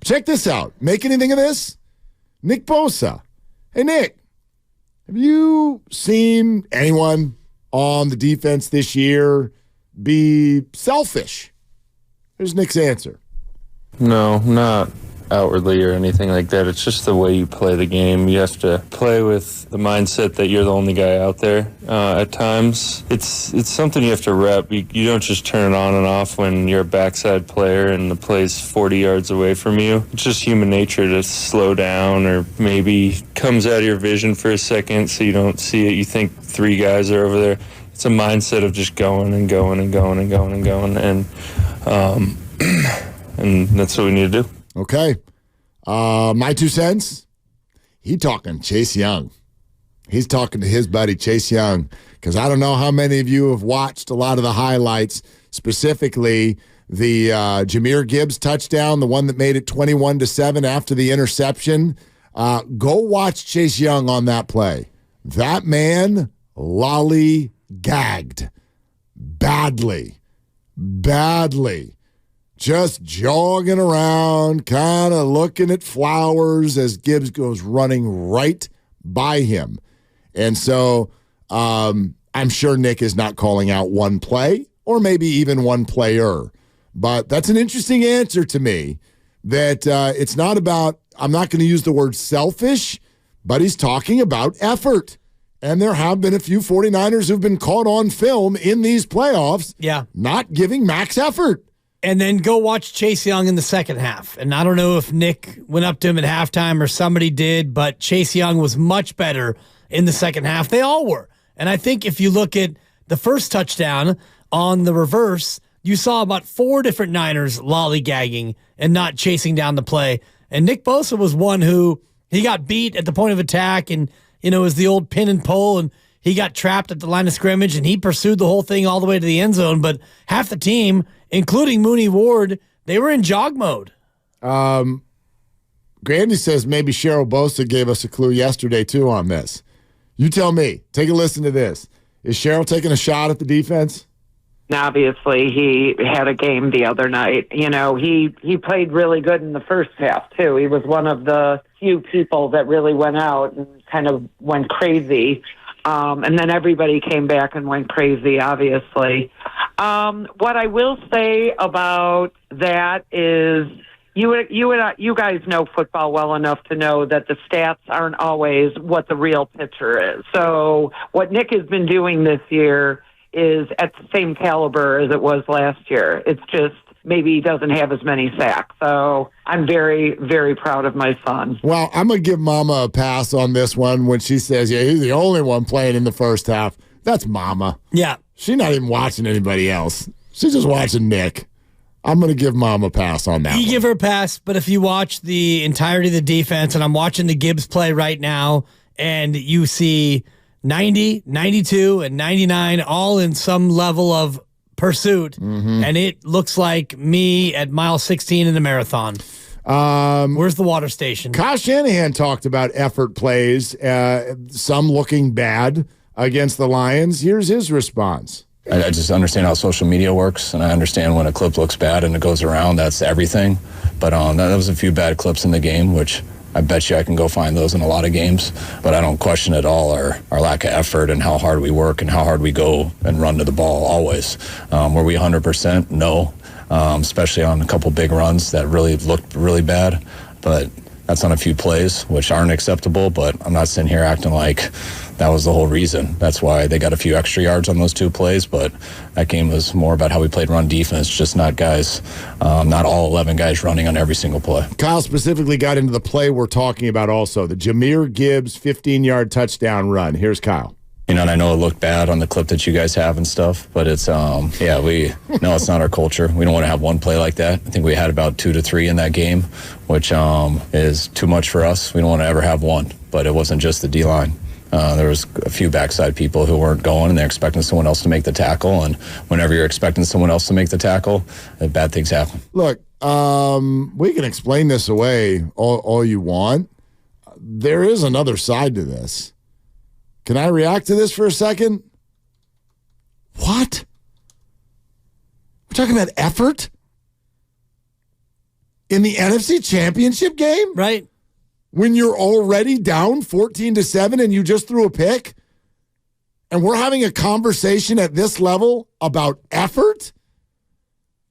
check this out. Make anything of this? Nick Bosa. Hey, Nick, have you seen anyone on the defense this year be selfish? Here's Nick's answer. No, not outwardly or anything like that. It's just the way you play the game. You have to play with the mindset that you're the only guy out there at times. It's something you have to rep. You don't just turn it on and off when you're a backside player and the play's 40 yards away from you. It's just human nature to slow down, or maybe comes out of your vision for a second so you don't see it. You think 3 guys are over there. It's a mindset of just going and going and going and going and going, and that's what we need to do. Okay. My 2 cents, he talking Chase Young. He's talking to his buddy Chase Young, because I don't know how many of you have watched a lot of the highlights, specifically the Jahmyr Gibbs touchdown, the one that made it 21-7 after the interception. Go watch Chase Young on that play. That man lollygagged badly. Just jogging around, kind of looking at flowers as Gibbs goes running right by him. And so I'm sure Nick is not calling out one play or maybe even one player. But that's an interesting answer to me, that it's not about, I'm not going to use the word selfish, but he's talking about effort. And there have been a few 49ers who've been caught on film in these playoffs not giving max effort. And then go watch Chase Young in the second half. And I don't know if Nick went up to him at halftime or somebody did, but Chase Young was much better in the second half. They all were. And I think if you look at the first touchdown on the reverse, you saw about 4 different Niners lollygagging and not chasing down the play. And Nick Bosa was one who, he got beat at the point of attack, and, it was the old pin and pull, and he got trapped at the line of scrimmage, and he pursued the whole thing all the way to the end zone. But half the team, including Mooney Ward, they were in jog mode. Grandy says maybe Cheryl Bosa gave us a clue yesterday, too, on this. You tell me. Take a listen to this. Is Cheryl taking a shot at the defense? Obviously, he had a game the other night. He played really good in the first half, too. He was one of the few people that really went out and kind of went crazy. And then everybody came back and went crazy, obviously. What I will say about that is you guys know football well enough to know that the stats aren't always what the real picture is. So what Nick has been doing this year is at the same caliber as it was last year. It's just maybe he doesn't have as many sacks. So I'm very, very proud of my son. Well, I'm going to give Mama a pass on this one when she says, he's the only one playing in the first half. That's Mama. Yeah. She's not even watching anybody else. She's just watching Nick. I'm going to give Mom a pass on that. You give her a pass, but if you watch the entirety of the defense, and I'm watching the Gibbs play right now, and you see 90, 92, and 99 all in some level of pursuit, and it looks like me at mile 16 in the marathon. Where's the water station? Kyle Shanahan talked about effort plays, some looking bad against the Lions. Here's his response. I just understand how social media works, and I understand when a clip looks bad and it goes around, that's everything. But there was a few bad clips in the game, which I bet you I can go find those in a lot of games. But I don't question at all our lack of effort and how hard we work and how hard we go and run to the ball always. Were we 100%? No, especially on a couple big runs that really looked really bad. But that's on a few plays, which aren't acceptable, but I'm not sitting here acting like that was the whole reason. That's why they got a few extra yards on those 2 plays, but that game was more about how we played run defense, just not all 11 guys running on every single play. Kyle specifically got into the play we're talking about also, the Jahmyr Gibbs 15-yard touchdown run. Here's Kyle. And I know it looked bad on the clip that you guys have and stuff, but it's, it's not our culture. We don't want to have one play like that. I think we had about 2 to 3 in that game, which is too much for us. We don't want to ever have one, but it wasn't just the D-line. There was a few backside people who weren't going, and they're expecting someone else to make the tackle, and whenever you're expecting someone else to make the tackle, bad things happen. Look, we can explain this away all you want. There is another side to this. Can I react to this for a second? What? We're talking about effort? in the NFC Championship game? Right. When you're already down 14-7 and you just threw a pick? And we're having a conversation at this level about effort?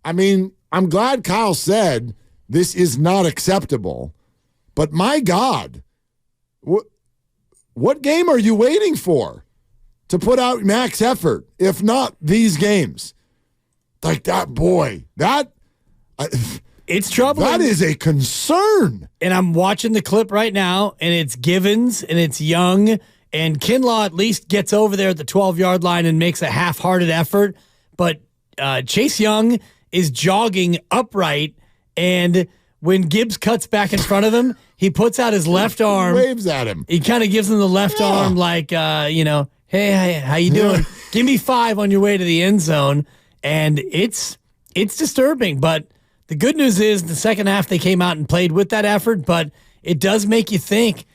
I mean, I'm glad Kyle said this is not acceptable. But my God, what game are you waiting for to put out max effort, if not these games? Like that, boy, it's troubling. That is a concern. And I'm watching the clip right now, and it's Givens, and it's Young, and Kinlaw at least gets over there at the 12-yard line and makes a half-hearted effort. But Chase Young is jogging upright, and when Gibbs cuts back in front of him, he puts out his left arm. Waves at him. He kind of gives him the left arm like, hey, how you doing? Give me 5 on your way to the end zone. And it's disturbing. But the good news is the second half they came out and played with that effort, but it does make you think,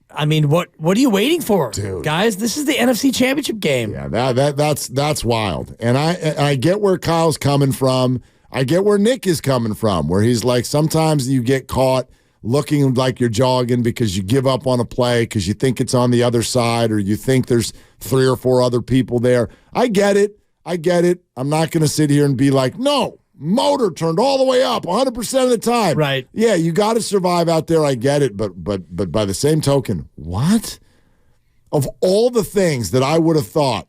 I mean, what are you waiting for, dude? Guys? This is the NFC Championship game. Yeah, that's wild. And I get where Kyle's coming from. I get where Nick is coming from, where he's like, sometimes you get caught looking like you're jogging because you give up on a play because you think it's on the other side or you think there's 3 or 4 other people there. I get it. I'm not going to sit here and be like, no, motor turned all the way up 100% of the time. Right. Yeah, you got to survive out there. I get it. But by the same token, what? Of all the things that I would have thought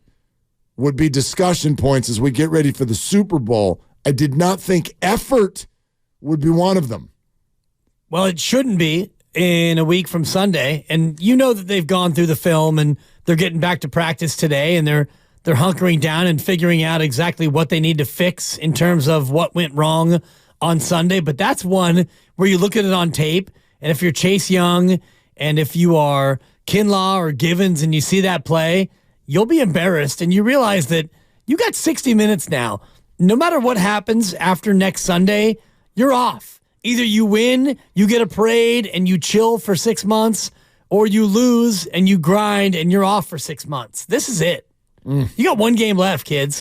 would be discussion points as we get ready for the Super Bowl, I did not think effort would be one of them. Well, it shouldn't be in a week from Sunday. And you know that they've gone through the film and they're getting back to practice today and they're hunkering down and figuring out exactly what they need to fix in terms of what went wrong on Sunday. But that's one where you look at it on tape, and if you're Chase Young and if you are Kinlaw or Givens and you see that play, you'll be embarrassed and you realize that you got 60 minutes now. No matter what happens after next Sunday, you're off. Either you win, you get a parade, and you chill for 6 months, or you lose and you grind and you're off for 6 months. This is it. You got one game left, kids.